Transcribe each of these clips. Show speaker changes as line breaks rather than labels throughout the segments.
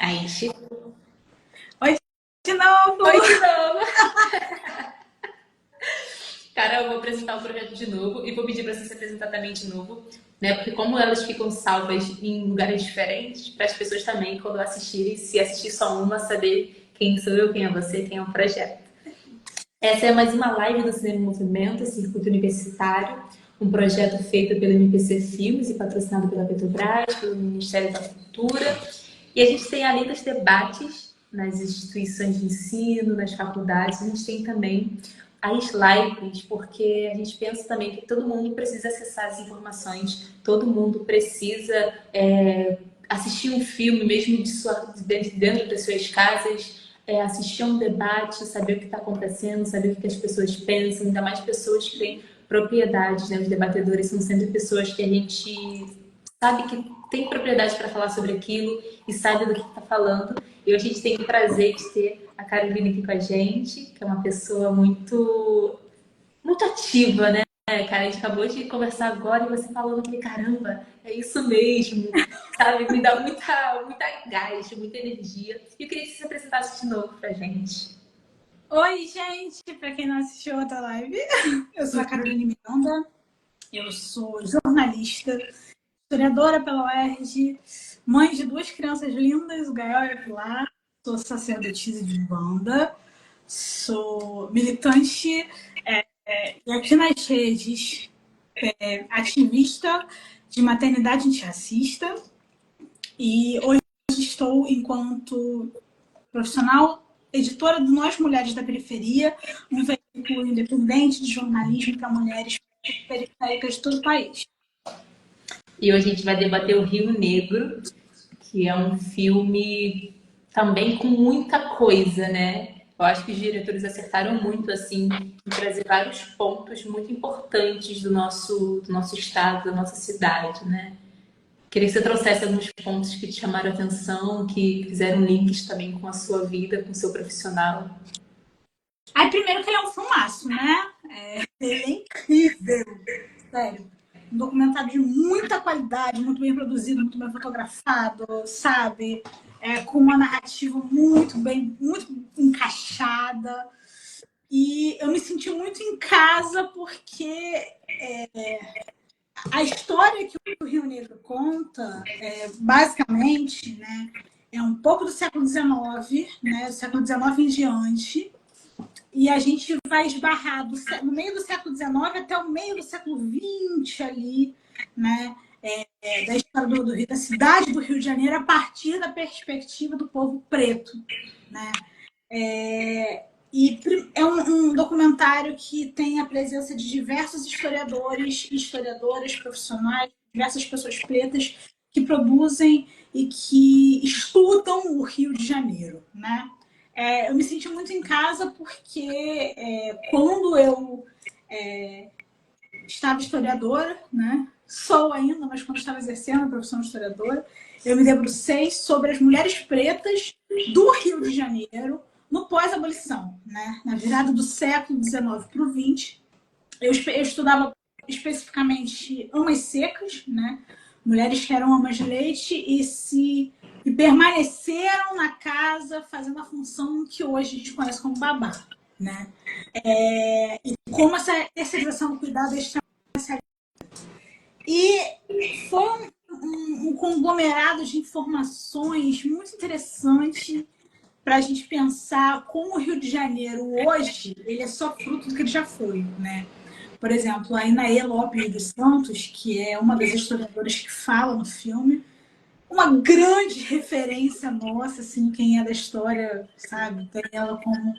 Aí,
Oi de novo!
oi de novo! Cara, eu vou apresentar o projeto de novo e vou pedir para você se apresentar também de novo, né? Porque como elas ficam salvas em lugares diferentes, para as pessoas também, quando assistirem, se assistir só uma, saber quem sou eu, quem é você, quem é o projeto. Essa é mais uma live do Cinema em Movimento, Circuito Universitário, um projeto feito pelo MPC Filmes e patrocinado pela Petrobras, pelo Ministério da Cultura. E a gente tem, além dos debates nas instituições de ensino, nas faculdades, a gente tem também as lives, porque a gente pensa também que todo mundo precisa acessar as informações, todo mundo precisa assistir um filme, mesmo dentro das suas casas, assistir a um debate, saber o que está acontecendo, saber o que as pessoas pensam, ainda mais pessoas que têm propriedades, né? Os debatedores são sempre pessoas que a gente sabe que tem propriedade para falar sobre aquilo e sabe do que está falando. E hoje a gente tem o prazer de ter a Carolina aqui com a gente, que é uma pessoa muito ativa, né? Cara, a gente acabou de conversar agora e você falando, eu falei, caramba, é isso mesmo, sabe? Me dá muita gás, muita energia. E eu queria que você se apresentasse de novo pra gente.
Oi, gente! Para quem não assistiu a outra live, eu sou a Carolina Miranda, eu sou jornalista, historiadora pela UERJ, mãe de duas crianças lindas, o Gael e o Pilar, sou sacerdotisa de banda, sou militante e aqui nas redes, ativista de maternidade antirracista e hoje estou enquanto profissional, editora do Nós Mulheres da Periferia, um veículo independente de jornalismo para mulheres periféricas de todo o país.
E hoje a gente vai debater o Rio Negro, que é um filme também com muita coisa, né? Eu acho que os diretores acertaram muito, assim, em trazer vários pontos muito importantes do nosso estado, da nossa cidade, né? Queria que você trouxesse alguns pontos que te chamaram a atenção, que fizeram links também com a sua vida, com o seu profissional.
Aí, primeiro que ele é um filmaço, né? Ele é incrível, sério. Um documentário de muita qualidade, muito bem produzido, muito bem fotografado, sabe? Com uma narrativa muito encaixada. E eu me senti muito em casa porque a história que o Rio Negro conta, basicamente, né, é um pouco do século XIX, né, do século XIX em diante, e a gente vai esbarrar no meio do século XIX até o meio do século XX ali, né, da história da cidade do Rio de Janeiro a partir da perspectiva do povo preto, né. E é um documentário que tem a presença de diversos historiadores e historiadoras profissionais, diversas pessoas pretas que produzem e que estudam o Rio de Janeiro, né? Eu me senti muito em casa porque quando eu estava historiadora, né? Sou ainda, mas quando estava exercendo a profissão de historiadora, eu me debrucei sobre as mulheres pretas do Rio de Janeiro no pós-abolição, né? Na virada do século XIX para o XX. Eu estudava especificamente amas secas, né? Mulheres que eram amas de leite e permaneceram na casa fazendo a função que hoje a gente conhece como babá, né? E como essa terceirização do cuidado é e foi um conglomerado de informações muito interessante para a gente pensar como o Rio de Janeiro hoje ele é só fruto do que ele já foi, né? Por exemplo, a Inaê Lopes dos Santos, que é uma das historiadoras que fala no filme, uma grande referência nossa, assim, quem é da história, sabe, tem ela como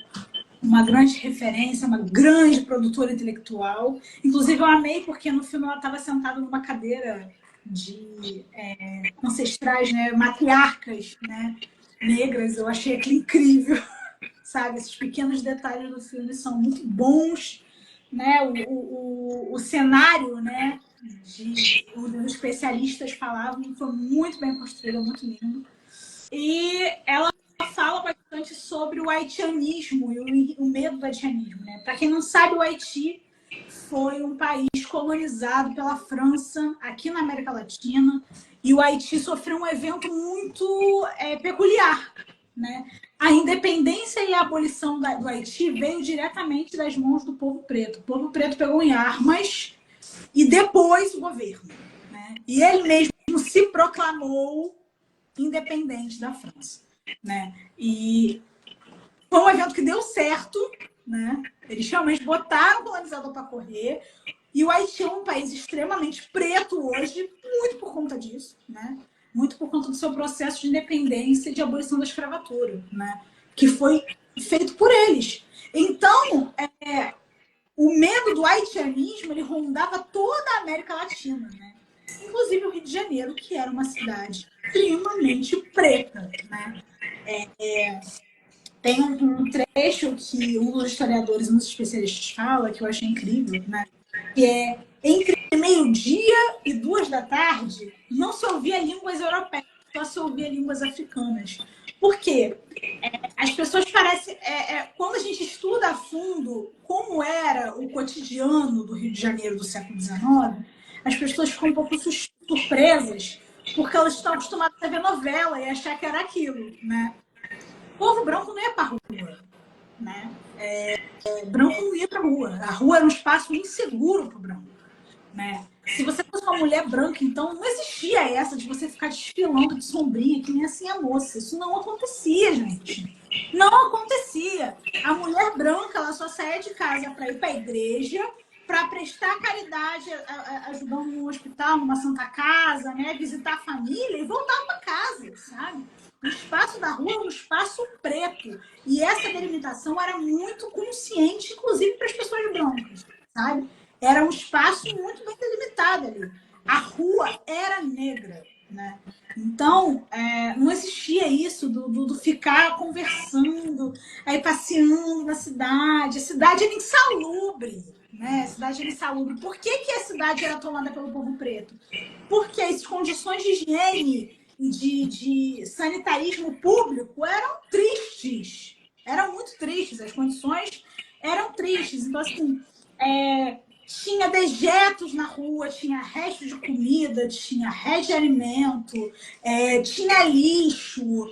uma grande referência, uma grande produtora intelectual. Inclusive, eu amei porque no filme ela estava sentada numa cadeira de ancestrais, né, matriarcas, né, negras. Eu achei aquilo incrível, sabe? Esses pequenos detalhes do filme são muito bons, né? O cenário, né, onde os especialistas falavam foi muito bem construído, muito lindo. E ela fala bastante sobre o haitianismo e o medo do haitianismo, né? Para quem não sabe, o Haiti foi um país colonizado pela França aqui na América Latina, e o Haiti sofreu um evento muito peculiar, né? A independência e a abolição do Haiti veio diretamente das mãos do povo preto. O povo preto pegou em armas e depois o governo, né? E ele mesmo se proclamou independente da França, né? E foi um evento que deu certo, né? Eles realmente botaram o colonizador para correr. E o Haiti é um país extremamente preto hoje, muito por conta disso, né? Muito por conta do seu processo de independência e de abolição da escravatura, né? Que foi feito por eles. Então, o medo do haitianismo, ele rondava toda a América Latina, né? Inclusive o Rio de Janeiro, que era uma cidade extremamente preta, né? Tem um trecho que um dos historiadores, um dos especialistas fala, que eu achei incrível, né? Que é: entre meio-dia e 2 da tarde, não se ouvia línguas europeias, só se ouvia línguas africanas. Por quê? As pessoas parecem... quando a gente estuda a fundo como era o cotidiano do Rio de Janeiro do século XIX, as pessoas ficam um pouco surpresas, porque elas estão acostumadas a ver novela e achar que era aquilo, né? O povo branco não ia para a rua, né? Branco não ia para a rua. A rua era um espaço inseguro para o branco, né? Se você fosse uma mulher branca, então não existia essa de você ficar desfilando de sombrinha, que nem assim a moça. Isso não acontecia, gente. Não acontecia. A mulher branca, ela só saía de casa para ir para a igreja, para prestar caridade, ajudando num hospital, numa santa casa, né? Visitar a família e voltar para casa, sabe? O espaço da rua é um espaço preto. E essa delimitação era muito consciente, inclusive para as pessoas brancas, sabe? Era um espaço muito bem delimitado ali. A rua era negra, né? Então, não existia isso do ficar conversando, aí passeando na cidade. A cidade era insalubre, né? A cidade era insalubre. Por que a cidade era tomada pelo povo preto? Porque as condições de higiene e de sanitarismo público eram tristes. Eram muito tristes. As condições eram tristes. Então, assim, tinha dejetos na rua, tinha resto de comida, tinha resto de alimento, tinha lixo,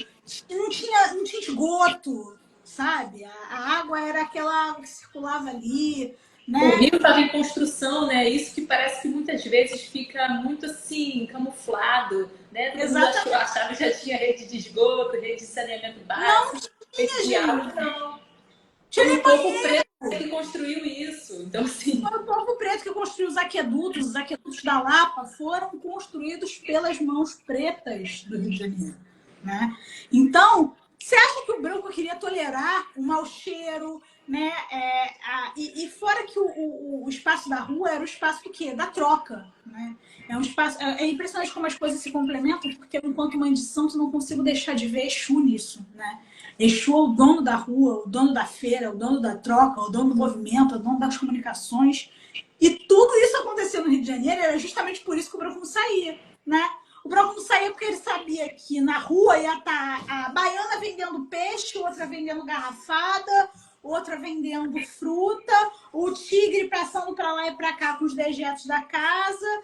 não tinha esgoto, sabe? A água era aquela água que circulava ali, né?
O rio estava em construção, né? Isso que parece que muitas vezes fica muito assim, camuflado, né? Todo mundo achava que já tinha rede de esgoto, rede de saneamento básico, rede de água, não. Foi o povo preto que construiu isso. Então, assim...
Foi o povo preto que construiu os aquedutos da Lapa foram construídos pelas mãos pretas do Rio de Janeiro, né? Então, você acha que o branco queria tolerar o mau cheiro, né? E fora que o espaço da rua era o espaço do quê? Da troca, né? É um espaço... É impressionante como as coisas se complementam, porque enquanto mãe de santo não consigo deixar de ver Exu nisso, né? Exu é o dono da rua, o dono da feira, o dono da troca, o dono do movimento, o dono das comunicações. E tudo isso aconteceu no Rio de Janeiro, era justamente por isso que o branco não saía, né? O branco não saía porque ele sabia que na rua ia estar a baiana vendendo peixe, outra vendendo garrafada, outra vendendo fruta, o tigre passando para lá e para cá com os dejetos da casa,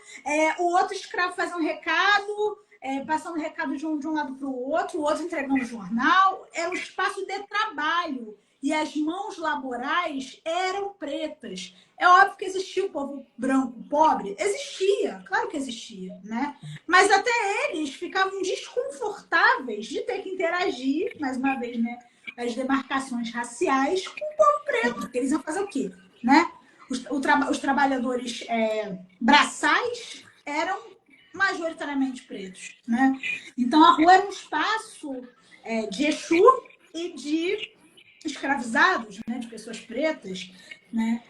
o outro escravo fazendo recado, passando recado de um lado para o outro entregando jornal. Era um espaço de trabalho. E as mãos laborais eram pretas. É óbvio que existia o povo branco pobre. Existia, claro que existia, né? Mas até eles ficavam desconfortáveis de ter que interagir, mais uma vez, né? As demarcações raciais com o povo preto. Porque eles iam fazer o quê? Né? Os trabalhadores braçais eram majoritariamente pretos, né? Então a rua era um espaço de Exu e de escravizados, né? De pessoas pretas, né?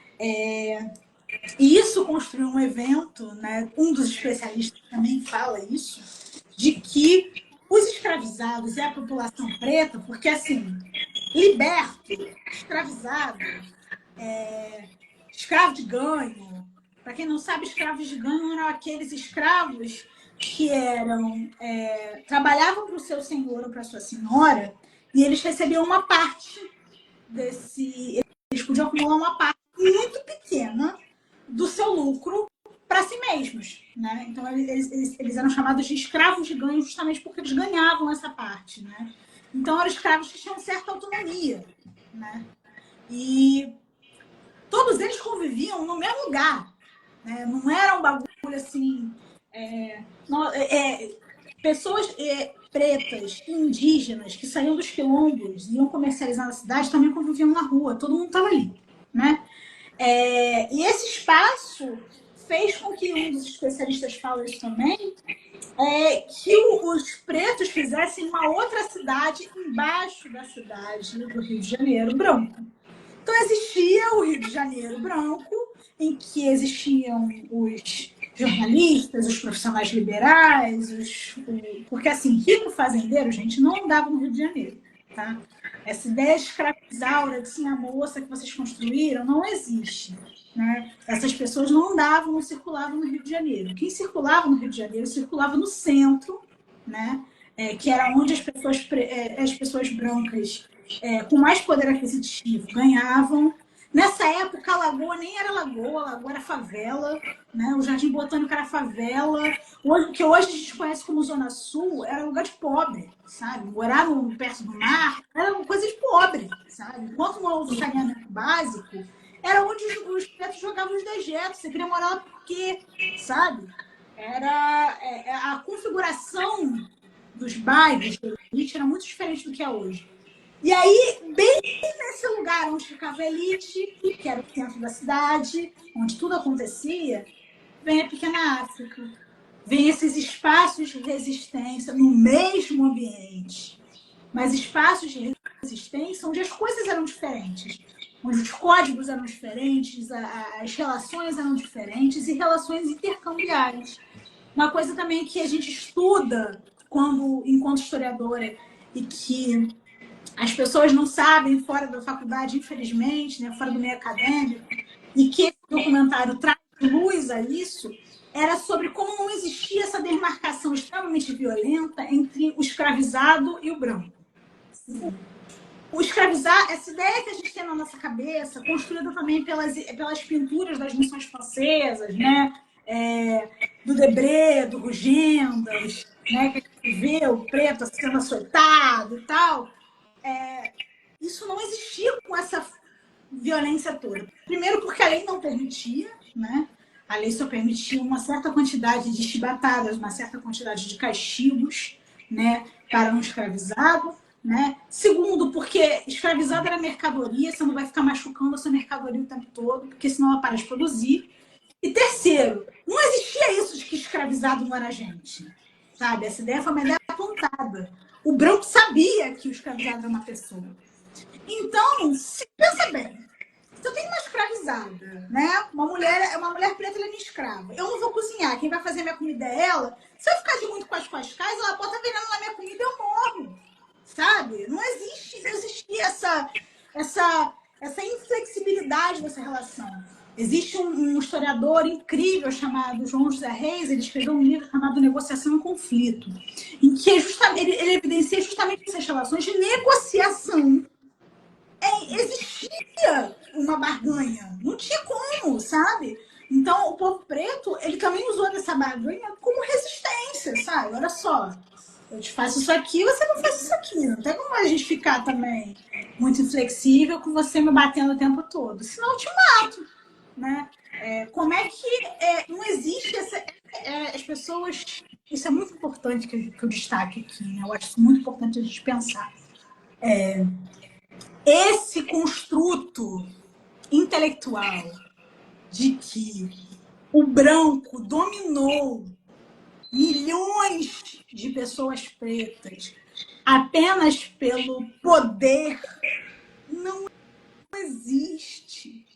E isso construiu um evento, né? Um dos especialistas também fala isso, de que os escravizados e a população preta, porque assim, liberto, escravizado, escravo de ganho. Para quem não sabe, escravos de ganho eram aqueles escravos que trabalhavam para o seu senhor ou para a sua senhora e eles recebiam uma parte desse... Eles podiam acumular uma parte muito pequena do seu lucro para si mesmos, né? Então eles eram chamados de escravos de ganho justamente porque eles ganhavam essa parte, né? Então eram escravos que tinham certa autonomia, né? E todos eles conviviam no mesmo lugar, né? Não era um bagulho assim, pessoas pretas, indígenas que saíam dos quilombos e iam comercializar na cidade também conviviam na rua, todo mundo estava ali, né? E esse espaço fez com que um dos especialistas fala isso também, que os pretos fizessem uma outra cidade embaixo da cidade do Rio de Janeiro branco. Então existia o Rio de Janeiro branco, em que existiam os jornalistas, os profissionais liberais, porque assim, rico fazendeiro, gente, não andava no Rio de Janeiro, tá? Essa ideia escravizaura de sim, a moça que vocês construíram não existe, né? Essas pessoas não andavam, não circulavam no Rio de Janeiro. Quem circulava no Rio de Janeiro circulava no centro, né? Que era onde as pessoas brancas com mais poder aquisitivo ganhavam. Nessa época, a Lagoa nem era Lagoa, a Lagoa era favela, né? O Jardim Botânico era favela. O que hoje a gente conhece como Zona Sul era lugar de pobre, sabe? Morar perto do mar era uma coisa de pobre, sabe? Enquanto não houve saneamento básico, era onde os pretos jogavam os dejetos. Você queria morar lá por quê, sabe? Era a configuração dos bairros da elite era muito diferente do que é hoje. E aí, bem nesse lugar onde ficava a elite, que era o centro da cidade, onde tudo acontecia, vem a pequena África. Vem esses espaços de resistência no mesmo ambiente, mas espaços de resistência onde as coisas eram diferentes, onde os códigos eram diferentes, as relações eram diferentes e relações intercambiárias. Uma coisa também que a gente estuda enquanto historiadora e que as pessoas não sabem fora da faculdade, infelizmente, né, fora do meio acadêmico, e que esse documentário traz luz a isso, era sobre como não existia essa demarcação extremamente violenta entre o escravizado e o branco. O escravizar, essa ideia que a gente tem na nossa cabeça, construída também pelas pinturas das missões francesas, né? Do Debré, do Rugendas, né? Que a gente vê o preto sendo açoitado e tal. Isso não existia com essa violência toda. Primeiro porque a lei não permitia, né? A lei só permitia uma certa quantidade de chibatadas, uma certa quantidade de castigos, né, para um escravizado, né? Segundo, porque escravizado era mercadoria, você não vai ficar machucando a sua mercadoria o tempo todo, porque senão ela para de produzir. E terceiro, não existia isso de que escravizado não era gente, sabe? Essa ideia foi uma ideia apontada. O branco sabia que o escravizado era uma pessoa. Então, pensa bem, se eu tenho uma escravizada, né? Uma mulher preta, ela é minha escrava. Eu não vou cozinhar, quem vai fazer minha comida é ela. Se eu ficar de muito com as cascais, ela bota veneno na minha comida e eu morro. Sabe? Não existia essa inflexibilidade dessa relação. Existe um historiador incrível chamado João José Reis, ele escreveu um livro chamado Negociação e Conflito, em que ele evidencia justamente essas relações de negociação. Existia uma barganha, não tinha como, sabe? Então, o povo preto, ele também usou dessa barganha como resistência, sabe? Olha só, eu te faço isso aqui, você não faz isso aqui. Não tem como a gente ficar também muito inflexível com você me batendo o tempo todo. Senão eu te mato, né? Como é que não existe as pessoas... Isso é muito importante que eu destaque aqui, né? Eu acho isso muito importante a gente pensar. Esse construto intelectual de que o branco dominou milhões de pessoas pretas apenas pelo poder não existe.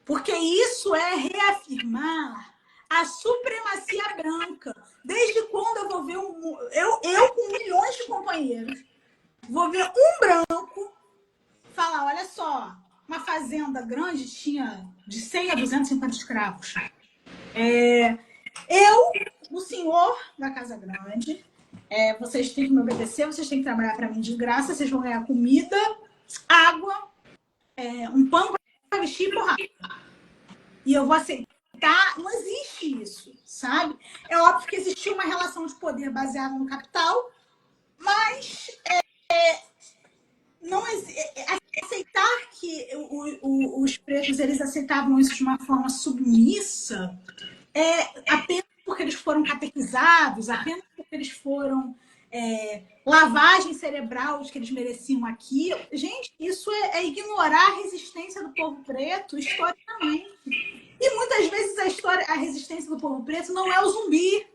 Porque isso é reafirmar a supremacia branca. Desde quando eu vou ver eu com milhões de companheiros, vou ver um branco falar, olha só, uma fazenda grande tinha de 100 a 250 escravos. O senhor da Casa Grande, vocês têm que me obedecer, vocês têm que trabalhar para mim de graça, vocês vão ganhar comida, água, um pano para vestir e porrada. E eu vou aceitar não existe isso, sabe? É óbvio que existia uma relação de poder baseada no capital, mas não aceitar que os pretos eles aceitavam isso de uma forma submissa, apenas porque eles foram catequizados, apenas porque eles foram lavagem cerebral de que eles mereciam aqui. Gente, isso é ignorar a resistência do povo preto historicamente. E muitas vezes a resistência do povo preto não é o zumbi,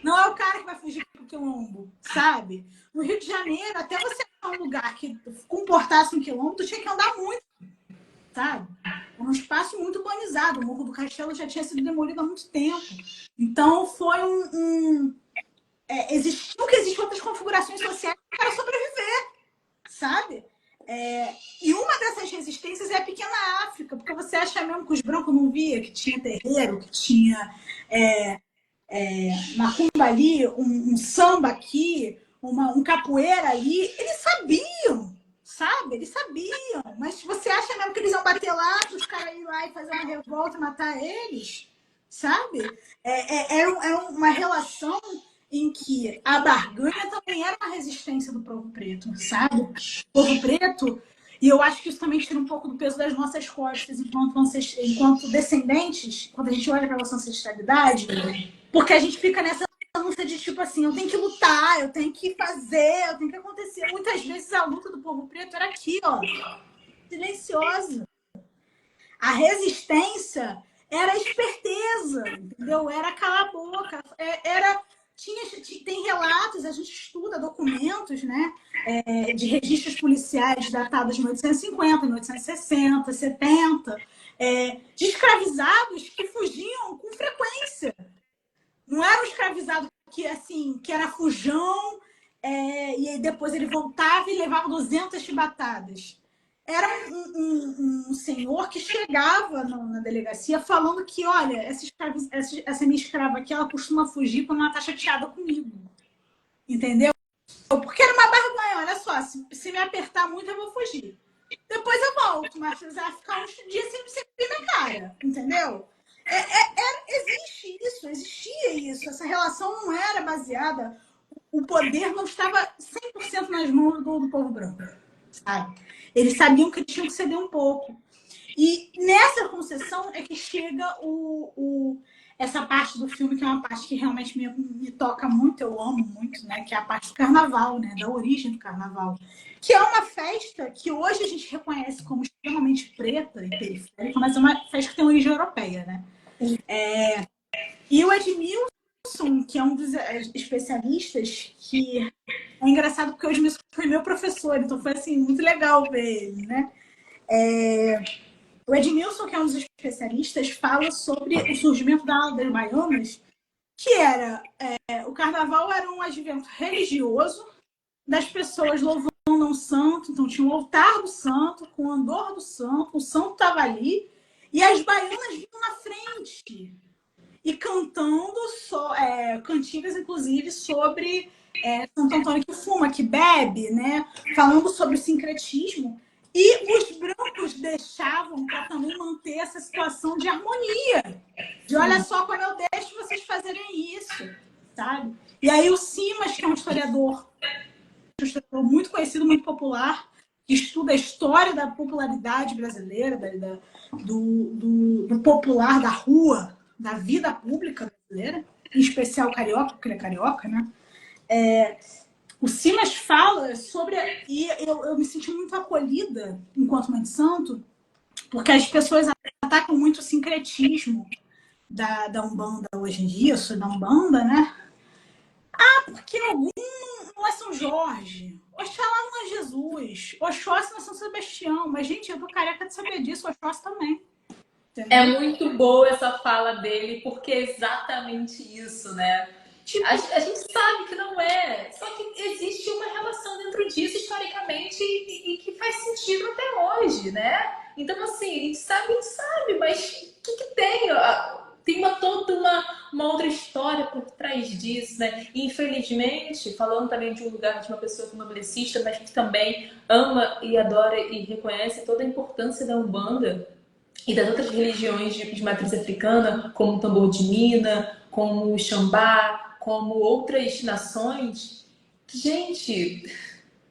não é o cara que vai fugir pro quilombo, sabe? No Rio de Janeiro, até você achar um lugar que comportasse um quilombo, tu tinha que andar muito, sabe? Era um espaço muito urbanizado. O Morro do Castelo já tinha sido demolido há muito tempo. Então, foi existiu que existem outras configurações sociais para sobreviver, sabe? E uma dessas resistências é a pequena África, porque você acha mesmo que os brancos não via que tinha terreiro, que tinha macumba ali, um samba aqui, um capoeira ali. Eles sabiam, sabe? Eles sabiam. Mas você acha mesmo que eles iam bater lá, os caras irem lá e fazer uma revolta e matar eles? Sabe? Era uma relação em que a barganha também era uma resistência do povo preto, sabe? O povo preto, e eu acho que isso também tira um pouco do peso das nossas costas enquanto descendentes, quando a gente olha para a nossa ancestralidade, porque a gente fica nessa luta de tipo assim, eu tenho que lutar, eu tenho que fazer, eu tenho que acontecer. Muitas vezes a luta do povo preto era aqui, ó, silenciosa. A resistência era a esperteza, entendeu? Era calar a boca, tem relatos, a gente estuda documentos, né, de registros policiais datados de 1850, 1860, 70, de escravizados que fugiam com frequência. Não era um escravizado que era fujão, e aí depois ele voltava e levava 200 chibatadas. Era um senhor que chegava na delegacia falando que, olha, essa minha escrava aqui, ela costuma fugir quando ela está chateada comigo. Entendeu? Porque era uma barganha, olha só, se me apertar muito eu vou fugir. Depois eu volto, mas vai ficar uns dias sem vir na cara, entendeu? Existia isso. Essa relação não era baseada, o poder não estava 100% nas mãos do povo branco, sabe? Eles sabiam que tinham que ceder um pouco. E nessa concessão é que chega essa parte do filme, que é uma parte que realmente me toca muito, eu amo muito, né? Que é a parte do carnaval, né? Da origem do carnaval. Que é uma festa que hoje a gente reconhece como extremamente preta e periférica, mas é uma festa que tem origem europeia, né? E o Edmilson, que é um dos especialistas, que é engraçado porque o Edmilson foi meu professor, então foi assim, muito legal ver ele, né? O Edmilson, que é um dos especialistas, fala sobre o surgimento das baianas, que o carnaval era um advento religioso das pessoas louvando um santo, então tinha o altar do santo, com o andor do santo, o santo estava ali, e as baianas vinham na frente e cantando cantigas, inclusive, sobre Santo Antônio que fuma, que bebe, né? Falando sobre o sincretismo. E os brancos deixavam para também manter essa situação de harmonia. De olha só como eu deixo vocês fazerem isso, sabe? E aí o Simas, que é um historiador muito conhecido, muito popular, que estuda a história da popularidade brasileira, do popular, da rua, da vida pública brasileira, em especial carioca, porque ele é carioca, né? O Simas fala sobre... E eu me senti muito acolhida enquanto mãe de santo, porque as pessoas atacam muito o sincretismo da Umbanda hoje em dia, eu sou da Umbanda, né? Porque algum não é São Jorge, Oxalá não é Jesus, Oxóssi não é São Sebastião, mas, gente, eu tô careca de saber disso, Oxóssi também.
Entendeu? É muito boa essa fala dele, porque é exatamente isso, né? Tipo, a gente sabe que não é, só que existe uma relação dentro disso historicamente e que faz sentido até hoje, né? Então, assim, a gente sabe, mas o que tem? Tem toda uma outra história por trás disso, né? E, infelizmente, falando também de um lugar de uma pessoa candomblessista, mas que também ama e adora e reconhece toda a importância da Umbanda, e das outras religiões de matriz africana, como o tambor de Mina, como o Xambá, como outras nações, gente,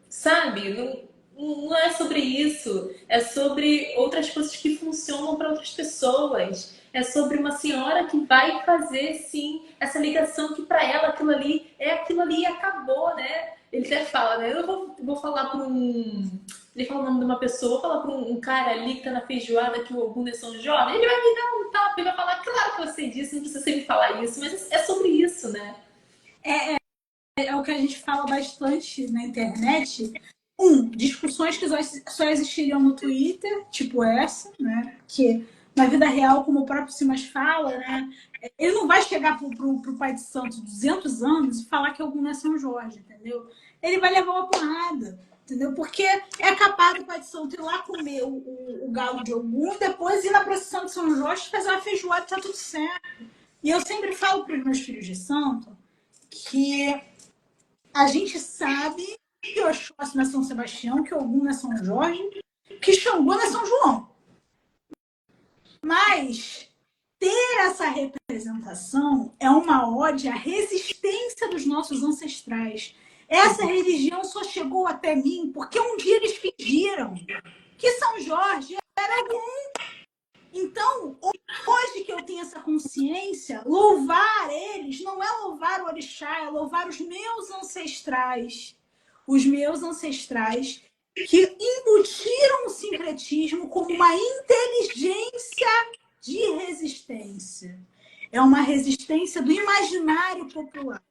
sabe, não é sobre isso. É sobre outras coisas que funcionam para outras pessoas. É sobre uma senhora que vai fazer, sim, essa ligação que para ela aquilo ali e acabou, né? Ele até fala, né? Eu vou falar para um. Ele fala o nome de uma pessoa, vou falar para um cara ali que tá na feijoada que o Ogum é São Jorge. Ele vai me dar um tapa, ele vai falar, claro que você disse, não precisa sempre falar isso, mas é sobre isso, né?
É o que a gente fala bastante na internet. Discussões que só existiriam no Twitter, tipo essa, né? Que na vida real, como o próprio Simas fala, né? Ele não vai chegar pro pai de santo 200 anos e falar que algum é São Jorge, entendeu? Ele vai levar uma porrada, entendeu? Porque é capaz do pai de santo ir lá comer o galo de Ogum, depois ir na procissão de São Jorge, fazer uma feijoada e tá tudo certo. E eu sempre falo para os meus filhos de santo que a gente sabe que Oxóssi não é São Sebastião, que Ogum não é São Jorge, que Xangô não é São João. Mas ter essa representação é uma ode à resistência dos nossos ancestrais. Essa religião só chegou até mim porque um dia eles fingiram que São Jorge era Ogum. Então, hoje que eu tenho essa consciência, louvar eles não é louvar o orixá, é louvar os meus ancestrais. Os meus ancestrais que embutiram o sincretismo como uma inteligência de resistência. É uma resistência do imaginário popular.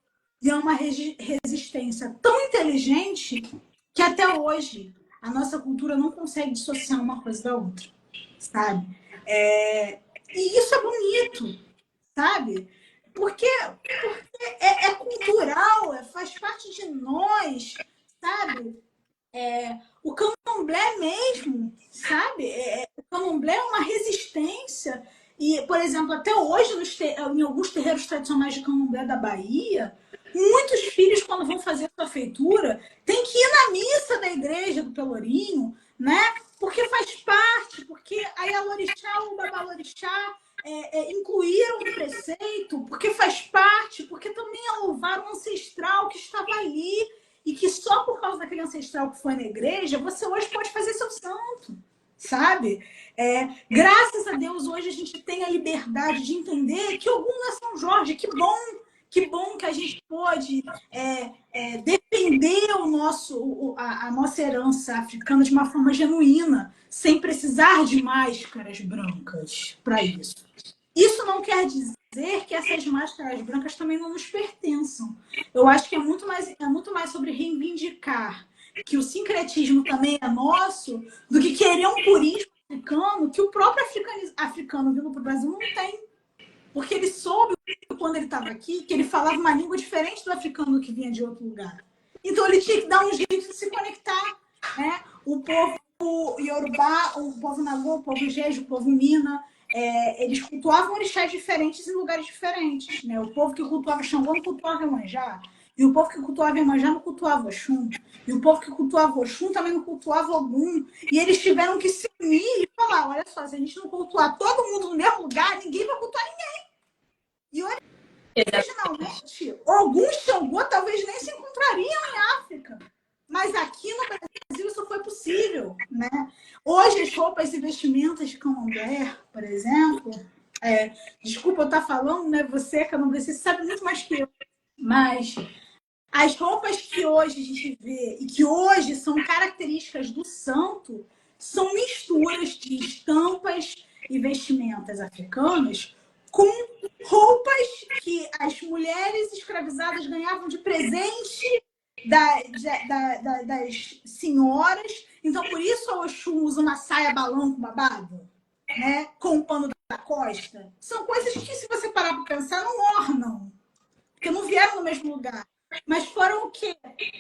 E é uma resistência tão inteligente que até hoje a nossa cultura não consegue dissociar uma coisa da outra, sabe? E isso é bonito, sabe? Porque é cultural, faz parte de nós, sabe? O candomblé mesmo, sabe? O candomblé é uma resistência. E, por exemplo, até hoje, em alguns terreiros tradicionais de candomblé da Bahia, muitos filhos, quando vão fazer a sua feitura, têm que ir na missa da igreja do Pelourinho, né? Porque faz parte, porque a Yalorixá ou o Babalorixá incluíram no preceito, porque faz parte, porque também é louvar o ancestral que estava ali e que só por causa daquele ancestral que foi na igreja, você hoje pode fazer seu santo, sabe? Graças a Deus, hoje a gente tem a liberdade de entender que Ogum não é São Jorge. Que bom que a gente pôde defender a nossa herança africana de uma forma genuína, sem precisar de máscaras brancas para isso. Isso não quer dizer que essas máscaras brancas também não nos pertençam. Eu acho que é muito mais sobre reivindicar que o sincretismo também é nosso do que querer um purismo africano que o próprio africano vindo para o Brasil não tem. Porque ele soube, quando ele estava aqui, que ele falava uma língua diferente do africano que vinha de outro lugar. Então ele tinha que dar um jeito de se conectar, né? O povo Yorubá, o povo Nagô, o povo Jeje, o povo Mina, eles cultuavam orixás diferentes em lugares diferentes, né? O povo que cultuava Xangô não cultuava Iemanjá. E o povo que cultuava Iemanjá não cultuava Oxum. E o povo que cultuava Oxum também não cultuava Ogum. E eles tiveram que se unir e falar, olha só, se a gente não cultuar todo mundo no mesmo lugar, ninguém vai cultuar ninguém. E originalmente, Ogum e Xangô talvez nem se encontrariam em África. Mas aqui no Brasil isso foi possível, né? Hoje as roupas e vestimentas de candomblé, por exemplo, desculpa eu estar falando, né? Você, candomblé, você sabe muito mais que eu, mas as roupas que hoje a gente vê e que hoje são características do santo são misturas de estampas e vestimentas africanas com roupas que as mulheres escravizadas ganhavam de presente das senhoras. Então, por isso a Oxum usa uma saia balão com babado, né? Com o pano da costa. São coisas que, se você parar para pensar, não ornam, porque não vieram no mesmo lugar. Mas foram o quê?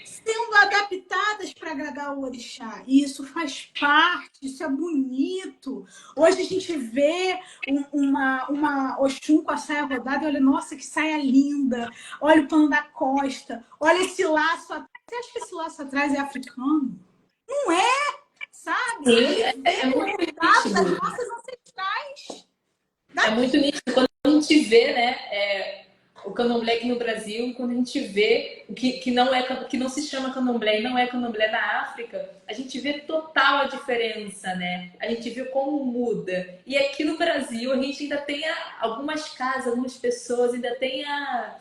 Sendo adaptadas para agradar o orixá. E isso faz parte, isso é bonito. Hoje a gente vê uma Oxum com a saia rodada e olha, nossa, que saia linda. Olha o pano da costa. Olha esse laço. Você acha que esse laço atrás é africano? Não é, sabe?
Sim, é muito
Das
nítido.
nossas ancestrais.
É muito nítido quando a gente vê, né, o candomblé aqui no Brasil, quando a gente vê o que não se chama candomblé e não é candomblé na África, a gente vê total a diferença, né? A gente vê como muda. E aqui no Brasil, a gente ainda tem algumas casas, algumas pessoas ainda tem a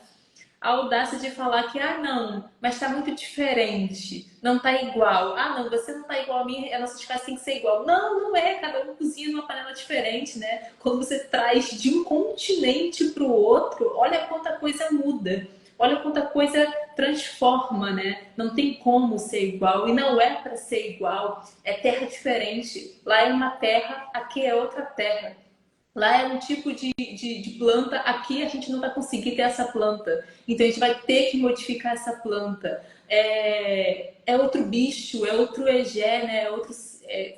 audácia de falar que, não, mas está muito diferente, não está igual. Não, você não está igual a mim, as nossas casas têm que ser igual. Não, não é, cada um cozinha numa panela diferente, né? Quando você traz de um continente para o outro, olha quanta coisa muda, olha quanta coisa transforma, né? Não tem como ser igual, e não é para ser igual, é terra diferente. Lá é uma terra, aqui é outra terra. Lá é um tipo de planta, aqui a gente não vai conseguir ter essa planta. Então a gente vai ter que modificar essa planta. É outro bicho, é outro egé, né? É outro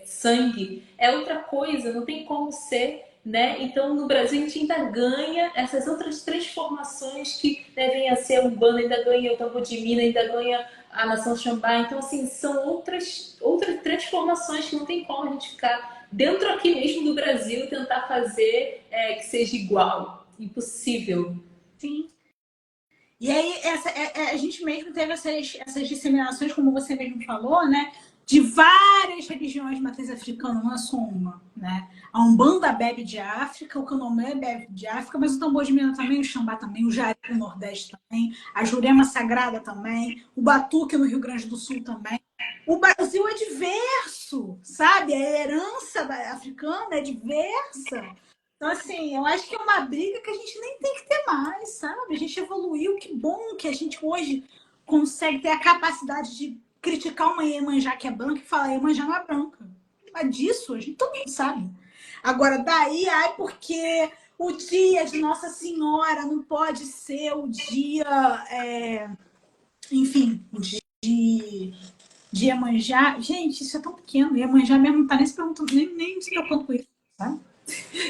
sangue, é outra coisa, não tem como ser, né? Então no Brasil a gente ainda ganha essas outras transformações que devem a ser a Umbanda, ainda ganha o Tambor de Minas, ainda ganha a Nação Xambá. Então, assim, são outras transformações que não tem como a gente ficar dentro aqui mesmo do Brasil e tentar fazer que seja igual. Impossível.
Sim. E aí, a gente mesmo teve essas disseminações, como você mesmo falou, né? De várias religiões de matriz africana, não é só uma, né? A Umbanda bebe de África, o Candomblé bebe de África, mas o Tambor de Minas também, o Xambá também, o Jari no Nordeste também, a Jurema Sagrada também, o Batuque no Rio Grande do Sul também. O Brasil é diverso, sabe? A herança africana é diversa. Então, assim, eu acho que é uma briga que a gente nem tem que ter mais, sabe? A gente evoluiu, que bom que a gente hoje consegue ter a capacidade de criticar uma Iemanjá que é branca e falar Iemanjá não é branca. Mas disso a gente todo mundo sabe. Agora, daí, porque o dia de Nossa Senhora não pode ser o dia, enfim, de Iemanjá. Gente, isso é tão pequeno. Iemanjá mesmo não tá nem se perguntando, nem se preocupando com isso, sabe?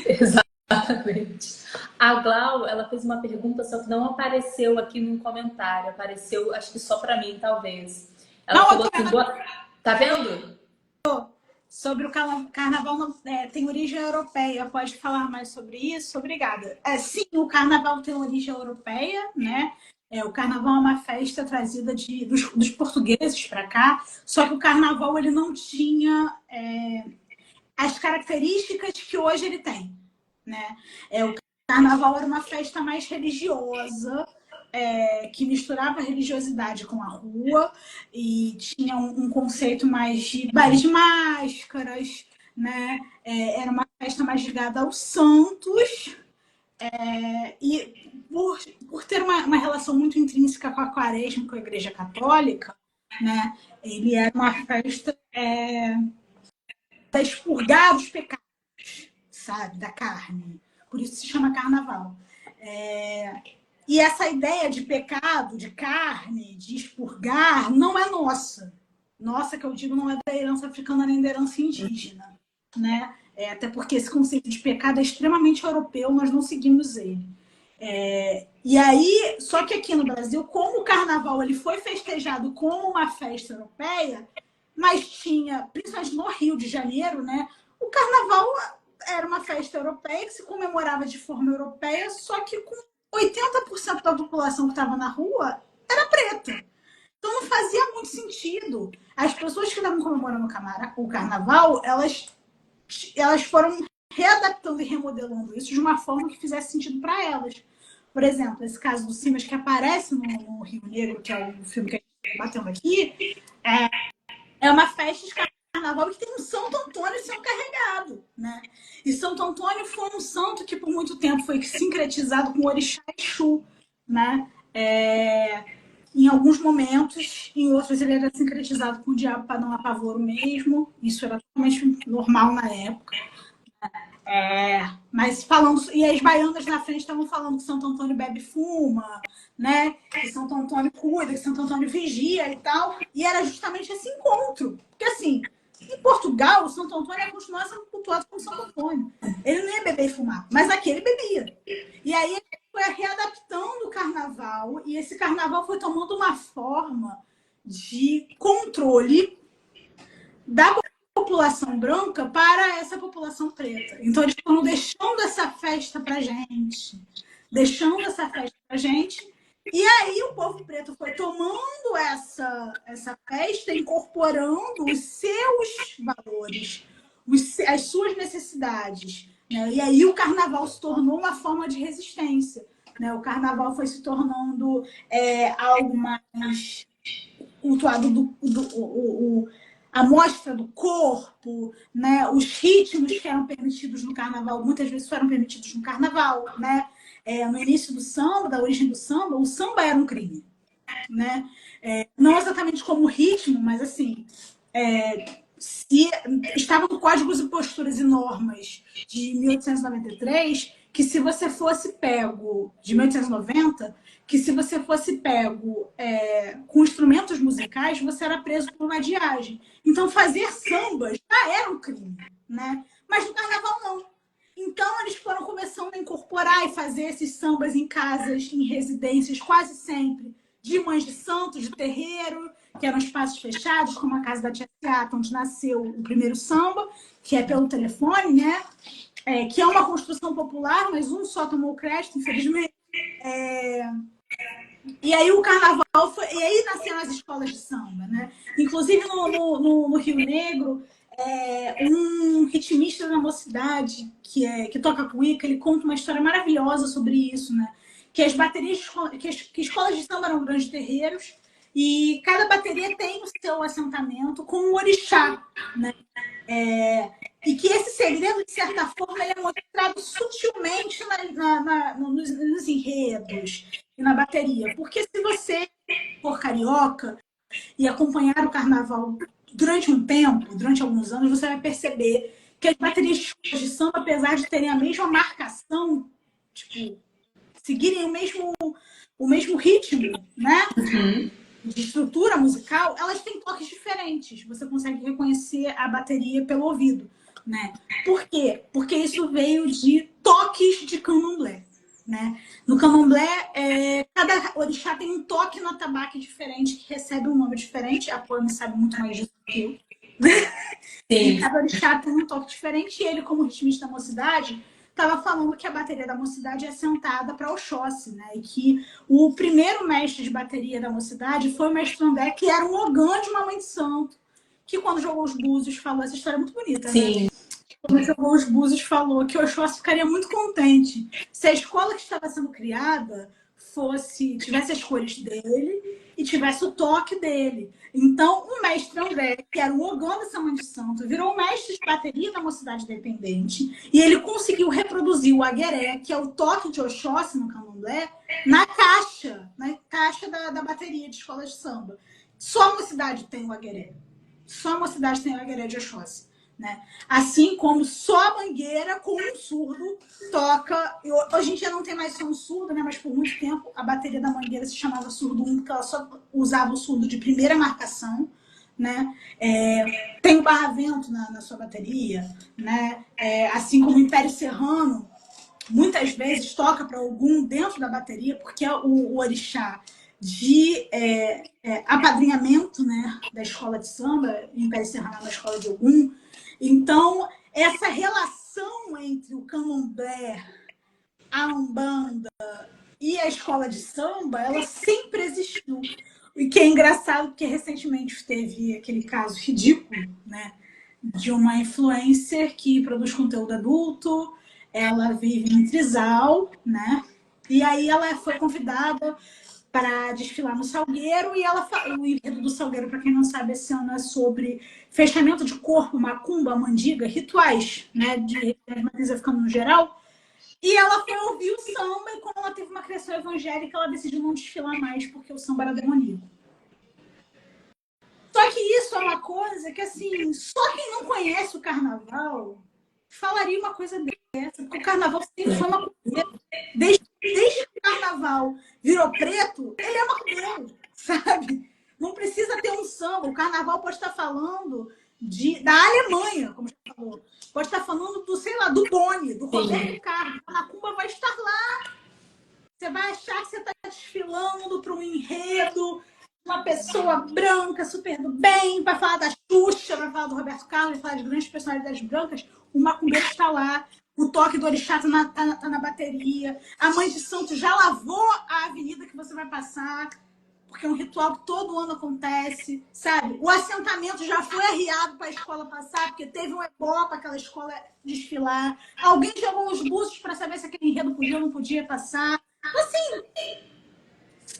Exatamente. A Glau, ela fez uma pergunta, só que não apareceu aqui no comentário. Apareceu, acho que só para mim, talvez. Ela falou assim, tá vendo?
Sobre o carnaval tem origem europeia. Pode falar mais sobre isso? Obrigada. Sim, o carnaval tem origem europeia, né? O carnaval é uma festa trazida dos portugueses para cá, só que o carnaval ele não tinha as características que hoje ele tem, né? O carnaval era uma festa mais religiosa, que misturava a religiosidade com a rua e tinha um conceito mais de baile de máscaras, né? Era uma festa mais ligada aos santos, e por ter uma relação muito intrínseca com a quaresma, com a Igreja Católica, né? Ele era uma festa para expurgar os pecados, sabe, da carne. Por isso se chama carnaval. E essa ideia de pecado, de carne, de expurgar, não é nossa. Nossa, que eu digo, não é da herança africana nem da herança indígena, né? Até porque esse conceito de pecado é extremamente europeu, nós não seguimos ele. E aí, só que aqui no Brasil, como o carnaval ele foi festejado como uma festa europeia, mas tinha, principalmente no Rio de Janeiro, né? O carnaval era uma festa europeia que se comemorava de forma europeia, só que com 80% da população que estava na rua era preta. Então não fazia muito sentido. As pessoas que estavam comemorando o carnaval, elas foram readaptando e remodelando isso de uma forma que fizesse sentido para elas. Por exemplo, esse caso do Simas que aparece no Rio Negro, que é o filme que a gente está batendo aqui, é uma festa de carnaval que tem um Santo Antônio sendo carregado, né? E Santo Antônio foi um santo que por muito tempo foi sincretizado com o Orixá Exu, né? Em alguns momentos, em outros ele era sincretizado com o diabo para não apavoro mesmo. Isso era totalmente normal na época. Mas falando, e as baianas na frente estavam falando que Santo Antônio bebe e fuma, né? Que Santo Antônio cuida, que Santo Antônio vigia e tal. E era justamente esse encontro. Porque assim, em Portugal, o Santo Antônio ia continuar sendo cultuado como Santo Antônio. Ele não ia beber e fumar, mas aqui ele bebia. E aí ele foi readaptando o carnaval, e esse carnaval foi tomando uma forma de controle da população branca para essa população preta. Então, eles foram deixando essa festa pra gente. Deixando essa festa pra gente. E aí o povo preto foi tomando essa festa, incorporando os seus valores, as suas necessidades. Né? E aí o carnaval se tornou uma forma de resistência. Né? O carnaval foi se tornando algo mais cultuado, a mostra do corpo, né? Os ritmos que eram permitidos no carnaval, muitas vezes foram permitidos no carnaval. Né? No início do samba, da origem do samba, o samba era um crime. Né? Não exatamente como ritmo, mas assim, se estava no Códigos e Posturas e Normas de 1893, que se você fosse pego, de 1890, que se você fosse pego com instrumentos musicais, você era preso por vadiagem. Então, fazer samba já era um crime, né? Mas no carnaval, não. Então, eles foram começando a incorporar e fazer esses sambas em casas, em residências, quase sempre, de mães de santo, de terreiro, que eram espaços fechados, como a casa da Tia Seata, onde nasceu o primeiro samba, que é pelo telefone, né? Que é uma construção popular, mas um só tomou crédito, infelizmente. E aí o carnaval foi... E aí nasceram as escolas de samba, né? Inclusive no Rio Negro, um ritmista da Mocidade, que toca cuíca, ele conta uma história maravilhosa sobre isso, né? Que as baterias, que escolas de samba eram grandes terreiros, e cada bateria tem o seu assentamento com um orixá, né? E que esse segredo, de certa forma, ele é mostrado sutilmente nos enredos e na bateria. Porque se você for carioca e acompanhar o carnaval durante um tempo, durante alguns anos, você vai perceber que as baterias de samba, apesar de terem a mesma marcação, tipo, seguirem o mesmo ritmo, né?
Uhum.
De estrutura musical, elas têm toques diferentes. Você consegue reconhecer a bateria pelo ouvido, né? Por quê? Porque isso veio de toques de candomblé, né? No candomblé, cada orixá tem um toque no atabaque diferente, que recebe um nome diferente. A Pami sabe muito mais disso do que eu. E
Sim.
cada orixá tem um toque diferente. E ele, como ritmista da Mocidade, estava falando que a bateria da Mocidade é sentada para Oxóssi, né? E que o primeiro mestre de bateria da Mocidade foi o mestre André, que era um ogã de uma mãe de santo, que quando jogou os búzios falou essa história muito bonita,
Sim.
né? Quando jogou os búzios falou que Oxóssi ficaria muito contente se a escola que estava sendo criada tivesse as cores dele e tivesse o toque dele. Então, o mestre André, que era o ogã dessa mãe de santo, virou mestre de bateria da Mocidade Independente, e ele conseguiu reproduzir o agueré, que é o toque de Oxóssi no candomblé, na caixa da bateria de escola de samba. Só a Mocidade tem o agueré. Só a Mocidade tem o agueré de Oxóssi. Né? Assim como só a Mangueira com um surdo toca. Hoje em dia não tem mais som surdo, né? Mas por muito tempo a bateria da Mangueira se chamava surdo 1, porque ela só usava o surdo de primeira marcação. Né? Tem o barravento na sua bateria, né? Assim como o Império Serrano muitas vezes toca para algum dentro da bateria, porque é o orixá de apadrinhamento, né, da escola de samba, Império Serrano na escola de Ogum. Então, essa relação entre o candomblé, a umbanda e a escola de samba, ela sempre existiu. E que é engraçado, porque recentemente teve aquele caso ridículo, né, de uma influencer que produz conteúdo adulto, ela vive em Trizal, né, e aí ela foi convidada para desfilar no Salgueiro, e o enredo do Salgueiro, para quem não sabe, esse ano é sobre fechamento de corpo, macumba, mandiga, rituais, né, de matriz africana no geral. E ela foi ouvir o samba, e como ela teve uma criação evangélica, ela decidiu não desfilar mais, porque o samba era demoníaco. Só que isso é uma coisa que, assim, só quem não conhece o carnaval falaria uma coisa dessa, porque o carnaval sempre foi uma coisa. Desde que o carnaval virou preto, ele é macumbeiro, sabe? Não precisa ter um samba. O carnaval pode estar falando da Alemanha, como já falou. Pode estar falando do, sei lá, do Boni, do Roberto Carlos. A macumba vai estar lá. Você vai achar que você está desfilando para um enredo uma pessoa branca, super do bem, vai falar da Xuxa, vai falar do Roberto Carlos, vai falar de grandes personalidades brancas, o macumbeiro está lá, o toque do orixá tá na bateria, a mãe de santo já lavou a avenida que você vai passar, porque é um ritual que todo ano acontece, sabe? O assentamento já foi arriado para a escola passar, porque teve um ebó para aquela escola desfilar. Alguém jogou os buços para saber se aquele enredo podia ou não podia passar. Assim,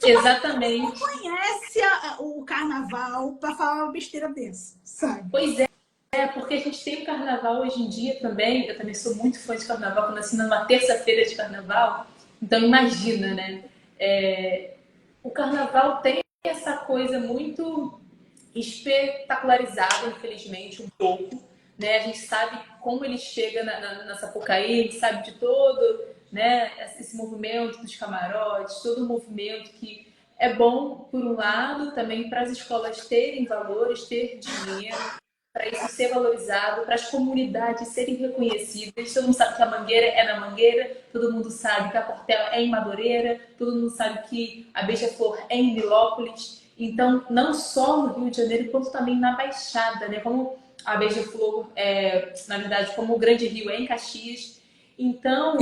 Exatamente.
conhece o carnaval para falar uma besteira dessa, sabe?
Pois é, porque a gente tem o carnaval hoje em dia também. Eu também sou muito fã de carnaval, que eu nasci numa terça-feira de carnaval. Então, imagina, né? O carnaval tem essa coisa muito espetacularizada, infelizmente, um pouco. Né? A gente sabe como ele chega na Sapucaí, a gente sabe de todo, né? Esse movimento dos camarotes, todo o movimento que é bom, por um lado, também para as escolas terem valores, ter dinheiro, para isso ser valorizado, para as comunidades serem reconhecidas. Todo mundo sabe que a Mangueira é na Mangueira, todo mundo sabe que a Portela é em Madureira, todo mundo sabe que a Beija-Flor é em Nilópolis. Então, não só no Rio de Janeiro, quanto também na Baixada, né? Como a Beija-Flor, na verdade, como o Grande Rio é em Caxias. Então,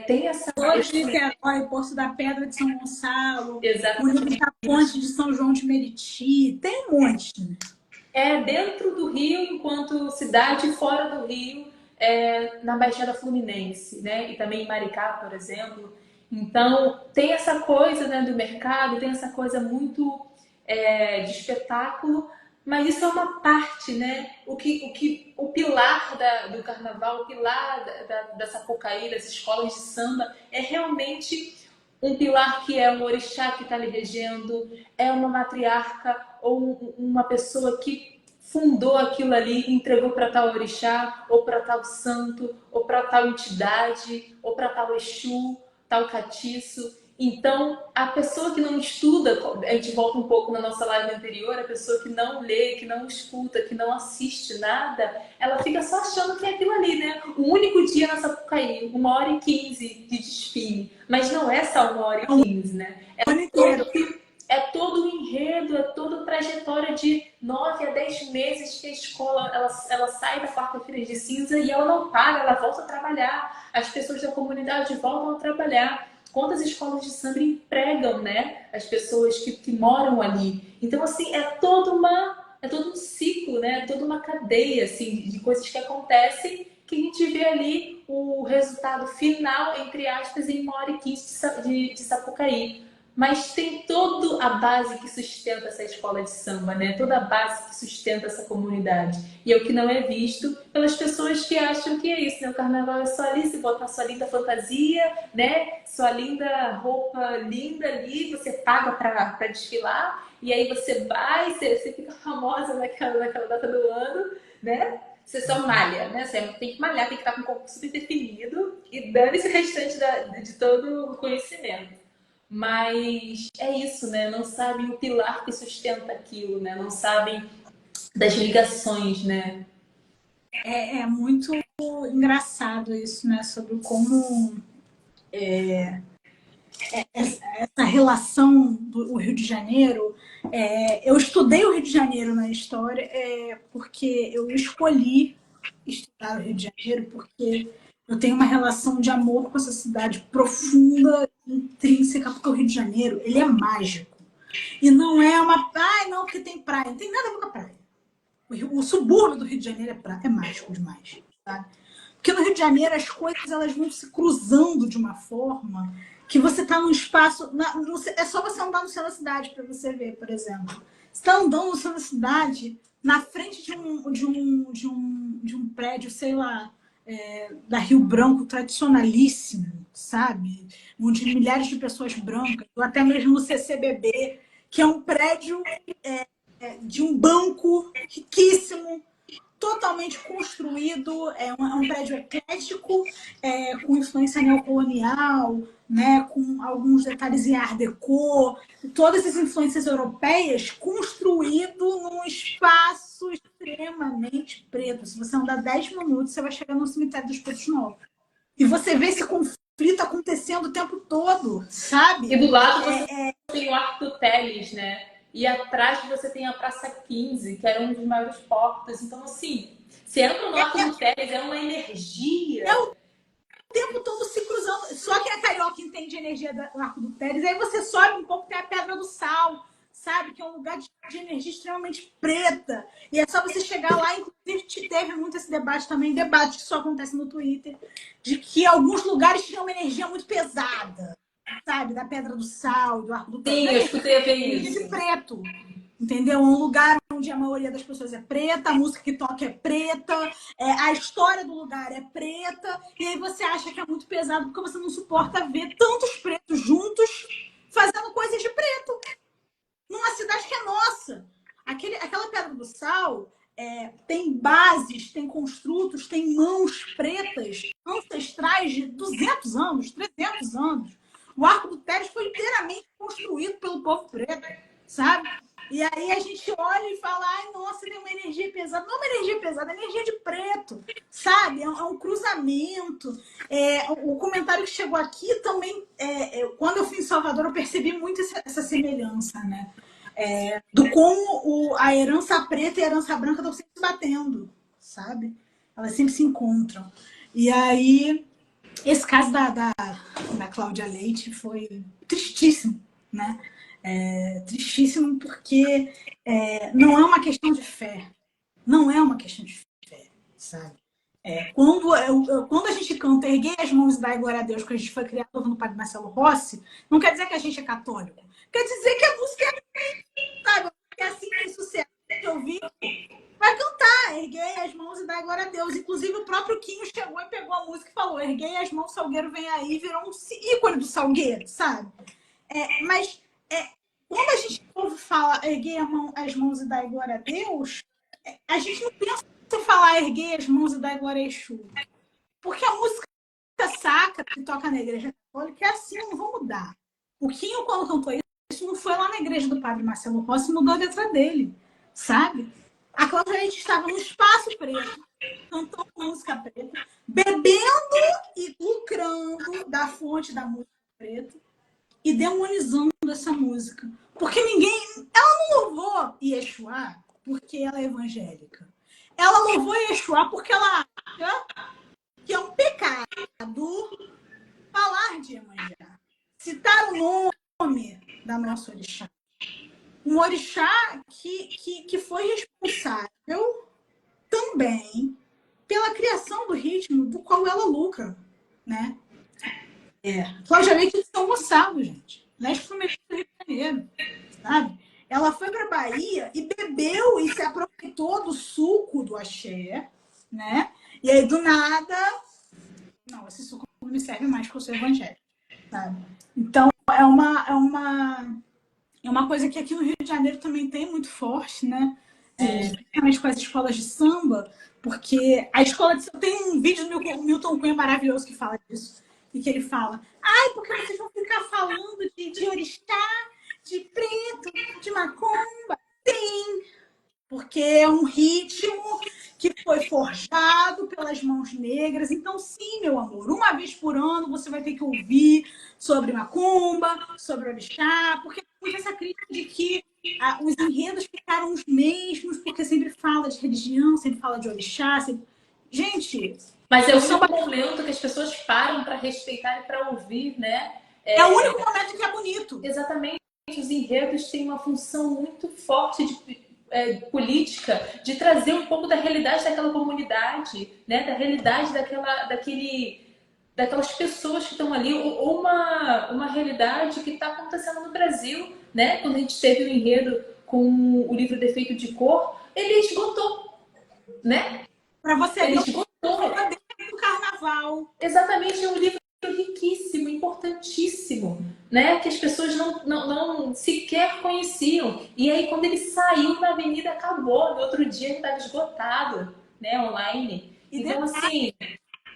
tem essa...
Flores de Niterói, Poço da Pedra de São Gonçalo,
Exatamente.
da Ponte de São João de Meriti, tem um monte, né?
Dentro do Rio, enquanto cidade, fora do Rio, na Baixada Fluminense, né? E também em Maricá, por exemplo. Então, tem essa coisa, né, do mercado, tem essa coisa muito de espetáculo, mas isso é uma parte, né? O pilar do carnaval, o pilar da Sapucaí, das escolas de samba, é realmente um pilar que é um orixá que está ali regendo, é uma matriarca ou uma pessoa que fundou aquilo ali, entregou para tal orixá, ou para tal santo, ou para tal entidade, ou para tal exu, tal catiço. Então, a pessoa que não estuda, a gente volta um pouco na nossa live anterior, a pessoa que não lê, que não escuta, que não assiste nada, ela fica só achando que é aquilo ali, né? O único dia na Sapucaí, 1h15 de desfile. Mas não é só 1h15, né? É todo o enredo, é toda a trajetória de 9 a 10 meses que a escola ela sai da quarta-feira de cinza e ela não para, ela volta a trabalhar. As pessoas da comunidade voltam a trabalhar. Quantas escolas de samba empregam, né, as pessoas que moram ali? Então, assim, é todo um ciclo, né? É toda uma cadeia assim, de coisas que acontecem que a gente vê ali o resultado final, entre aspas, em 1h15 de Sapucaí. Mas tem toda a base que sustenta essa escola de samba, né? Toda a base que sustenta essa comunidade. E é o que não é visto pelas pessoas que acham que é isso, né? O carnaval é só ali, se botar sua linda fantasia, né? Sua linda roupa linda ali, você paga para desfilar, e aí você vai, você fica famosa naquela data do ano, né? Você só malha, né? Você tem que malhar, tem que estar com o corpo super definido e dane-se o restante de todo o conhecimento. Mas é isso, né? Não sabem o pilar que sustenta aquilo, né? Não sabem das ligações, né?
É muito engraçado isso, né? Sobre como essa relação do Rio de Janeiro. Eu estudei o Rio de Janeiro na história porque eu escolhi estudar o Rio de Janeiro porque eu tenho uma relação de amor com essa cidade profunda, intrínseca, porque o Rio de Janeiro, ele é mágico. E não é uma... Ai, não, porque tem praia. Não tem nada a ver com a praia. O subúrbio do Rio de Janeiro é mágico demais, sabe? Porque no Rio de Janeiro as coisas elas vão se cruzando de uma forma que você está num espaço... é só você andar no centro da cidade para você ver, por exemplo. Você está andando no centro da cidade, na frente de um prédio, sei lá, da Rio Branco, tradicionalíssimo, sabe? Onde milhares de pessoas brancas, ou até mesmo no CCBB, que é um prédio de um banco riquíssimo, totalmente construído, é um prédio eclético, com influência neocolonial, né, com alguns detalhes em Art Deco, todas as influências europeias, construído num espaço extremamente preto. Se você andar 10 minutos, você vai chegar no cemitério dos Pretos Novos. E você vê esse conflito acontecendo o tempo todo, sabe?
E do lado você tem o Arco Teles, né? e atrás você tem a Praça 15, que era um dos maiores portos. Então, assim, você entra no Arco do Teles, é uma energia.
O tempo todo se cruzando. Só que a carioca entende a energia do Arco do Teles. Aí você sobe um pouco, tem a Pedra do Sal, sabe? Que é um lugar de energia extremamente preta. E é só você chegar lá. Inclusive, teve muito esse debate também, debate que só acontece no Twitter, de que alguns lugares tinham uma energia muito pesada, sabe? Da Pedra do Sal, do Arco do Teles.
Sim, eu escutei ver isso.
De preto. Entendeu? Um lugar onde a maioria das pessoas é preta, a música que toca é preta, a história do lugar é preta, e aí você acha que é muito pesado porque você não suporta ver tantos pretos juntos fazendo coisas de preto numa cidade que é nossa. Aquela Pedra do Sal tem bases, tem construtos, tem mãos pretas ancestrais de 200 anos, 300 anos. O Arco do Teles foi inteiramente construído pelo povo preto, sabe? E aí a gente olha e fala, ai, nossa, tem uma energia pesada. Não é uma energia pesada, é energia de preto, sabe? É um cruzamento. O comentário que chegou aqui também, quando eu fui em Salvador, eu percebi muito essa semelhança, né? Do como a herança preta e a herança branca estão sempre se batendo, sabe? Elas sempre se encontram. E aí, esse caso da Cláudia Leite foi tristíssimo, né? Tristíssimo porque não é uma questão de fé. Não é uma questão de fé, sabe? Quando a gente canta Erguei as mãos e dai glória a Deus, que a gente foi criado no Padre Marcelo Rossi, não quer dizer que a gente é católico. Quer dizer que a música sabe? É assim que sucesso que eu vi, vai cantar, erguei as mãos e dá glória a Deus. Inclusive, o próprio Quinho chegou e pegou a música e falou: erguei as mãos, Salgueiro vem aí, virou um ícone do Salgueiro, sabe? Mas quando a gente ouve falar erguei as mãos e dá glória a Deus, a gente não pensa em falar erguei as mãos e dá glória a Exu. Porque a música sacra que toca na igreja católica é assim, não vou mudar. O Quinho, quando cantou isso, não foi lá na igreja do Padre Marcelo Rossi, mudou a letra dele, sabe? A Cláudia Leite estava no espaço preto, cantando música preta, bebendo e lucrando da fonte da música preta e demonizando essa música. Porque ela não louvou Yeshua porque ela é evangélica. Ela louvou Yeshua porque ela acha que é um pecado falar de Iemanjá. Citar o nome da nossa orixá. Um orixá que foi responsável também pela criação do ritmo do qual ela lucra, né? Cláudia Leite de São Gonçalo, gente. Leste Fluminense do Rio de Janeiro, sabe? Ela foi para a Bahia e bebeu e se aproveitou do suco do axé, né? E aí, do nada, não, esse suco não me serve mais porque eu sou evangélica, sabe? Então, é uma coisa que aqui no Rio de Janeiro também tem muito forte, né? Principalmente com as escolas de samba, porque a escola de samba tem um vídeo do Milton Cunha maravilhoso que fala disso, e que ele fala, ai, porque vocês vão ficar falando de orixá, de preto, de macumba? Sim, porque é um ritmo que foi forjado pelas mãos negras. Então, sim, meu amor, uma vez por ano você vai ter que ouvir sobre macumba, sobre orixá, porque tem essa crítica de que os enredos ficaram os mesmos, porque sempre fala de religião, sempre fala de orixá. Gente...
Mas é o único momento que as pessoas param para respeitar e para ouvir, né?
É o único momento que é bonito.
Exatamente. Os enredos têm uma função muito forte de política, de trazer um pouco da realidade daquela comunidade, né? Da realidade daquelas pessoas que estão ali, ou uma realidade que está acontecendo no Brasil, né? Quando a gente teve o enredo com o livro Defeito de Cor, ele esgotou, né?
Para você
ele
ver
esgotou.
Do carnaval.
Exatamente, é um livro riquíssimo, importantíssimo, né? Que as pessoas não sequer conheciam. E aí, quando ele saiu na avenida, acabou. No outro dia, ele estava esgotado, né? Online. Então, assim...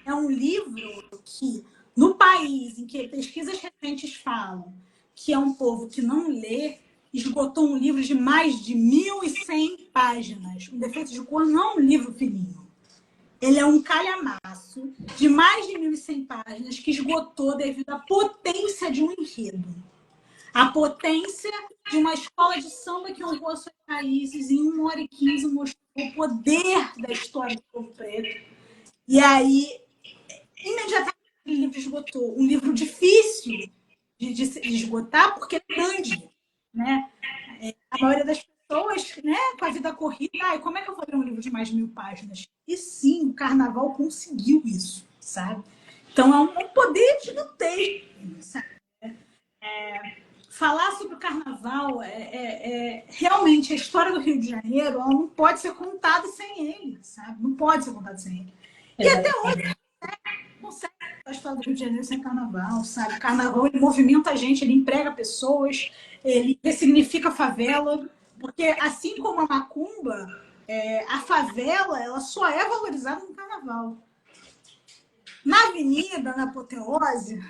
É um livro que, no país em que pesquisas recentes falam que é um povo que não lê, esgotou um livro de mais de 1.100 páginas. O Defeito de Cor não é um livro fininho. Ele é um calhamaço de mais de 1.100 páginas que esgotou devido à potência de um enredo. A potência de uma escola de samba que honrou as suas raízes em 1h15 mostrou o poder da história do povo preto. E aí, imediatamente, o livro esgotou. Um livro difícil de esgotar, porque é grande, né? A maioria das pessoas, né, com a vida corrida, como é que eu vou ler um livro de mais de 1.000 páginas? E sim, o Carnaval conseguiu isso, sabe? Então é um poder gigantesco, sabe? Falar sobre o Carnaval realmente a história do Rio de Janeiro, ela não pode ser contada sem ele, sabe? Não pode ser contada sem ele. E até hoje não consegue a história do Rio de Janeiro sem Carnaval, sabe? O Carnaval ele movimenta a gente, ele emprega pessoas, ele ressignifica a favela, porque assim como a macumba, a favela ela só é valorizada no Carnaval. Na avenida, na apoteose,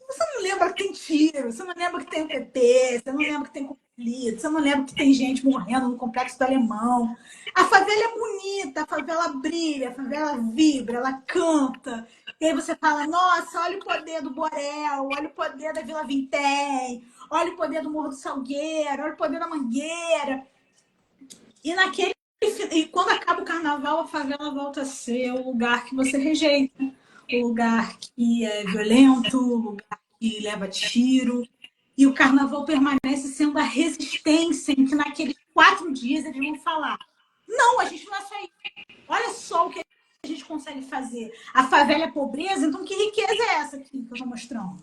você não lembra que tem tiro, você não lembra que tem PT, você não lembra que tem conflito, você não lembra que tem gente morrendo no Complexo do Alemão. A favela é bonita, a favela brilha, a favela vibra, ela canta. E aí você fala, nossa, olha o poder do Borel, olha o poder da Vila Vintém, olha o poder do Morro do Salgueiro, olha o poder da Mangueira. E naquele e quando acaba o carnaval, a favela volta a ser o lugar que você rejeita, o lugar que é violento, o lugar que leva tiro. E o carnaval permanece sendo a resistência em que naqueles 4 dias eles vão falar: não, a gente não é só isso. Olha só o que a gente consegue fazer. A favela é pobreza, então que riqueza é essa aqui que eu estou mostrando?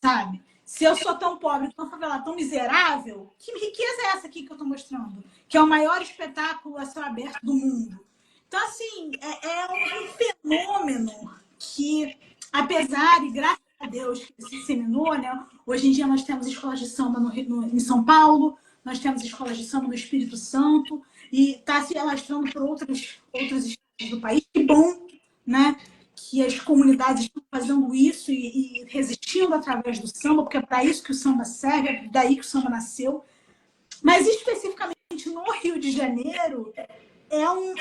Sabe? Se eu sou tão pobre, tão favelada, tão miserável, que riqueza é essa aqui que eu estou mostrando? Que é o maior espetáculo a céu aberto do mundo. Então, assim, é um fenômeno que, apesar e graças a Deus que se disseminou, né? Hoje em dia nós temos escolas de samba em São Paulo, nós temos escolas de samba no Espírito Santo, e está se alastrando por outros estados do país. Que bom, né? Que as comunidades estão fazendo isso e resistindo através do samba, porque é para isso que o samba serve, é daí que o samba nasceu. Mas especificamente no Rio de Janeiro, é um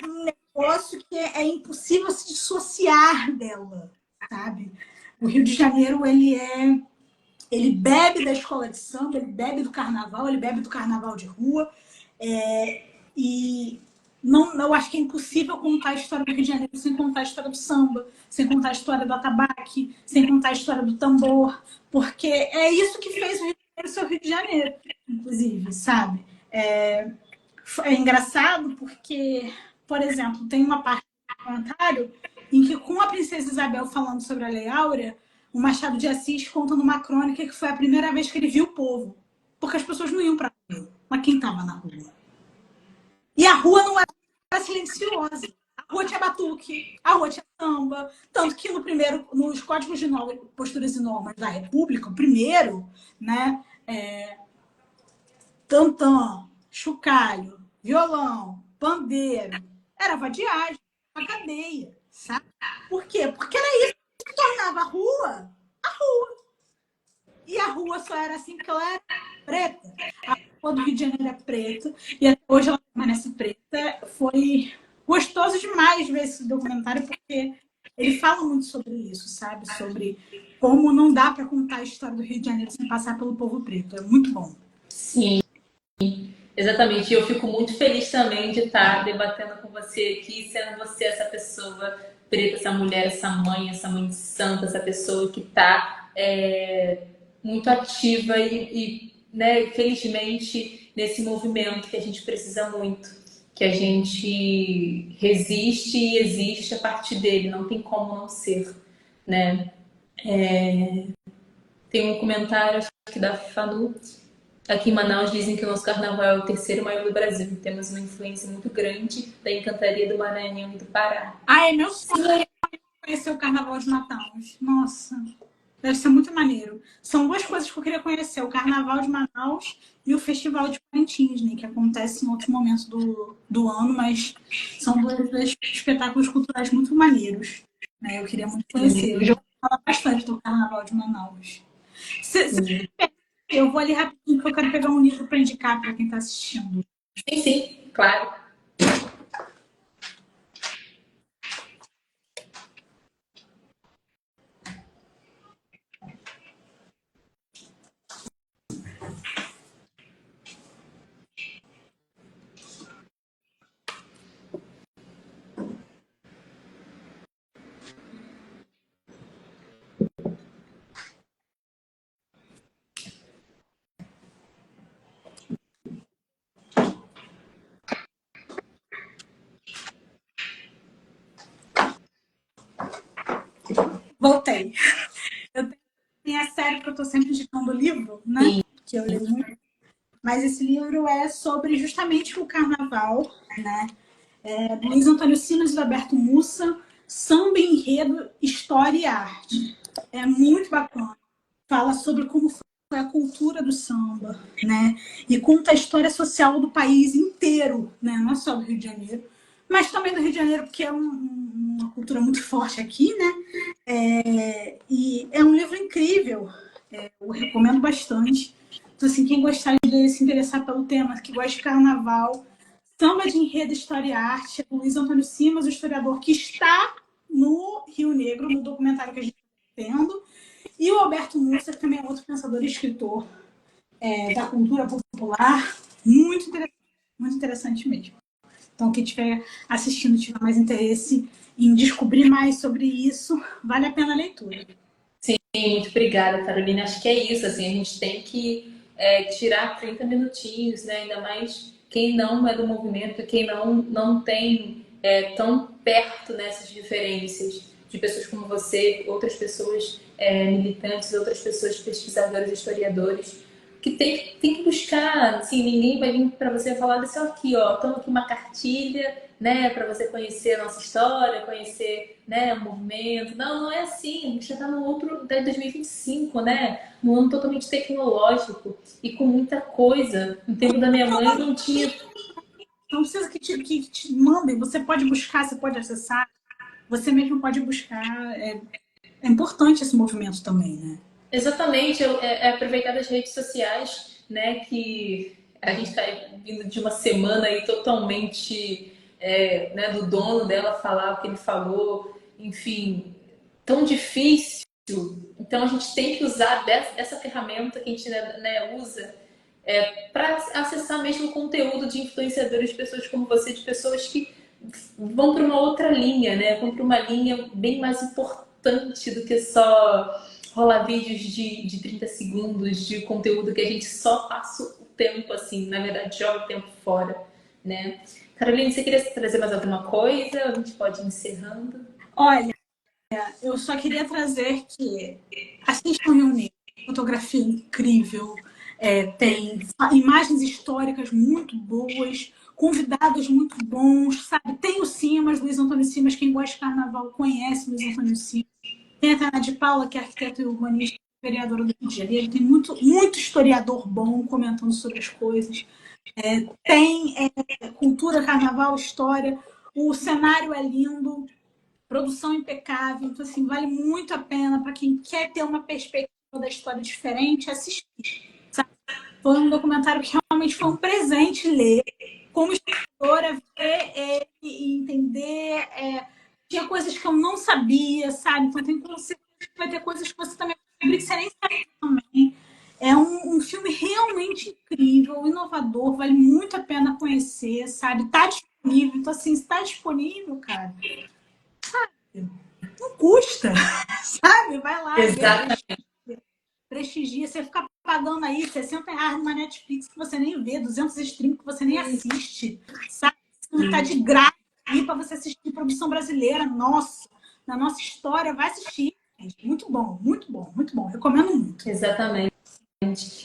negócio que é impossível se dissociar dela, sabe? O Rio de Janeiro, ele bebe da escola de samba, ele bebe do carnaval, ele bebe do carnaval de rua, e não, eu acho que é impossível contar a história do Rio de Janeiro sem contar a história do samba, sem contar a história do atabaque, sem contar a história do tambor, porque é isso que fez o Rio de Janeiro ser o Rio de Janeiro, inclusive, sabe? É engraçado porque, por exemplo, tem uma parte do comentário em que, com a princesa Isabel falando sobre a Lei Áurea, o Machado de Assis conta numa crônica que foi a primeira vez que ele viu o povo, porque as pessoas não iam para a rua, mas quem estava na rua? E a rua não era silenciosa. A rua tinha batuque, a rua tinha samba. Tanto que nos códigos de posturas e normas da República, o primeiro, né, tantã, chocalho, violão, pandeiro, era vadiagem, uma cadeia, sabe? Por quê? Porque era isso que tornava a rua a rua. E a rua só era assim porque ela era preta. A rua do Rio de Janeiro é preta e até hoje ela permanece preta. Foi gostoso demais ver esse documentário porque ele fala muito sobre isso, sabe? Sobre como não dá para contar a história do Rio de Janeiro sem passar pelo povo preto. É muito bom.
Sim, exatamente. E eu fico muito feliz também de estar debatendo com você aqui, sendo você essa pessoa preta, essa mãe santa, essa pessoa que está muito ativa né, felizmente nesse movimento que a gente precisa muito, que a gente resiste e existe a partir dele, não tem como não ser, né? Tem um comentário, acho que da Fanu. Aqui em Manaus dizem que o nosso carnaval é o terceiro maior do Brasil. Temos uma influência muito grande da encantaria do Maranhão e do Pará.
É meu sonho conhecer o Carnaval de Manaus. Nossa, deve ser muito maneiro. São 2 coisas que eu queria conhecer: o Carnaval de Manaus e o Festival de Parintins, né, que acontece em outros momentos do ano, mas são 2 espetáculos culturais muito maneiros. Né? Eu queria muito conhecer. Eu já vou falar bastante do Carnaval de Manaus. Eu vou ali rapidinho, porque eu quero pegar um livro para indicar para quem está assistindo.
Sim, sim, claro.
Voltei. Eu tenho a série que eu estou sempre indicando o livro, né? Que eu leio muito. Mas esse livro é sobre justamente o carnaval, né? Luiz Antônio Simas e Roberto Mussa, Samba, Enredo, História e Arte. É muito bacana. Fala sobre como foi a cultura do samba, né? E conta a história social do país inteiro, né? Não é só do Rio de Janeiro, mas também do Rio de Janeiro, porque é uma cultura muito forte aqui, né? E é um livro incrível, eu recomendo bastante. Então, assim, quem gostar de se interessar pelo tema, que gosta de carnaval, Samba de Enredo, História e Arte, é o Luiz Antônio Simas, o historiador que está no Rio Negro, no documentário que a gente está tendo, e o Alberto Mussa, que também é outro pensador e escritor da cultura popular, muito interessante mesmo. Então, quem estiver assistindo, tiver mais interesse em descobrir mais sobre isso, vale a pena a leitura.
Sim, muito obrigada, Carolina. Acho que é isso, assim, a gente tem que tirar 30 minutinhos, né? Ainda mais quem não é do movimento, quem não tem tão perto nessas diferenças de pessoas como você, outras pessoas militantes, outras pessoas pesquisadores, historiadores, que tem que buscar, assim, ninguém vai vir para você falar desse aqui, ó, toma aqui uma cartilha, né, para você conhecer a nossa história, conhecer, né, o movimento. Não, não é assim. A gente já está no outro, até 2025, né, num ano totalmente tecnológico e com muita coisa. No tempo da minha mãe não tinha.
Não precisa que te mandem, você pode buscar, você pode acessar, você mesmo pode buscar. É importante esse movimento também, né?
Exatamente, é aproveitar das redes sociais, né, que a gente está vindo de uma semana aí totalmente, né, do dono dela falar o que ele falou, enfim, tão difícil. Então a gente tem que usar essa ferramenta que a gente, né, usa para acessar mesmo o conteúdo de influenciadores, de pessoas como você, de pessoas que vão para uma outra linha, né? Vão para uma linha bem mais importante do que só rolar vídeos de 30 segundos de conteúdo que a gente só passa o tempo assim, na verdade joga o tempo fora, né? Carolina, você queria trazer mais alguma coisa? A gente pode ir encerrando.
Olha, eu só queria trazer que assistam Reunir, fotografia incrível, tem imagens históricas muito boas, convidados muito bons, sabe? Tem o Simas, Luiz Antônio Simas, quem gosta de carnaval conhece Luiz Antônio Simas. Tem a Tana de Paula, que é arquiteta e urbanista, vereadora do Rio de Janeiro. Tem muito historiador bom comentando sobre as coisas. Tem cultura, carnaval, história. O cenário é lindo, produção impecável. Então, assim, vale muito a pena para quem quer ter uma perspectiva da história diferente assistir. Sabe? Foi um documentário que realmente foi um presente ler. Como historiadora, ver e entender. Tinha coisas que eu não sabia, sabe? Então, tem certeza que vai ter coisas que você também vai descobrir que você nem sabe também. É um filme realmente incrível, inovador, vale muito a pena conhecer, sabe? Tá disponível. Então, assim, se tá disponível, cara, não custa, sabe? Vai lá,
Exatamente.
prestigia. Você fica pagando aí R$ 60 numa Netflix que você nem vê, 200 streams que você nem assiste, sabe? Tá de graça aí para você assistir produção brasileira, nossa, na nossa história, vai assistir. Muito bom, muito bom, muito bom. Recomendo muito.
Exatamente.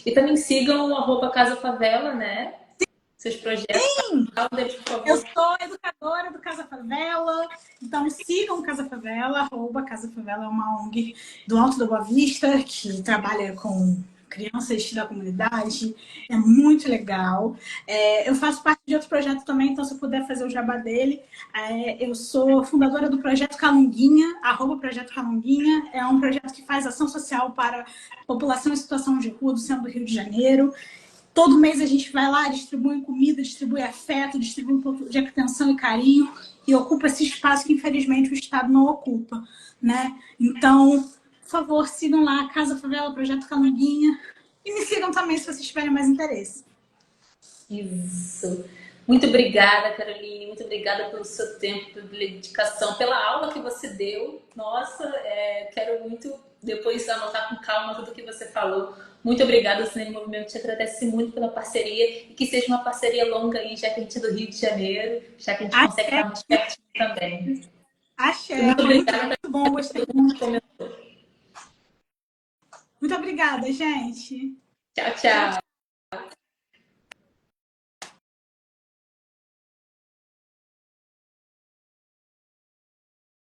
E também sigam o Casa Favela, né? Seus projetos. Fala deles, por favor.
Eu sou educadora do Casa Favela, então sigam o Casa Favela, Casa Favela é uma ONG do Alto da Boa Vista, que trabalha com crianças da comunidade, é muito legal. Eu faço parte de outro projeto também, então se eu puder fazer o jabá dele, eu sou fundadora do Projeto Calunguinha, @Projeto Calunguinha, é um projeto que faz ação social para a população em situação de rua do centro do Rio de Janeiro. Todo mês a gente vai lá, distribui comida, distribui afeto, distribui um pouco de atenção e carinho e ocupa esse espaço que, infelizmente, o Estado não ocupa, né? Então, por favor, sigam lá, Casa Favela, Projeto Calunguinha e me sigam também se vocês tiverem mais interesse.
Isso. Muito obrigada, Caroline. Muito obrigada pelo seu tempo, pela dedicação, pela aula que você deu. Nossa, quero muito depois anotar com calma tudo que você falou. Muito obrigada, o Cinema em Movimento te agradece muito pela parceria e que seja uma parceria longa aí, já que a gente é do Rio de Janeiro, já que a gente consegue estar mais pertinho também.
Axé.
Muito
Muito,
obrigada
muito bom, gostei
por
muito.
comentar.
Muito obrigada, gente.
Tchau,
Tchau,
tchau.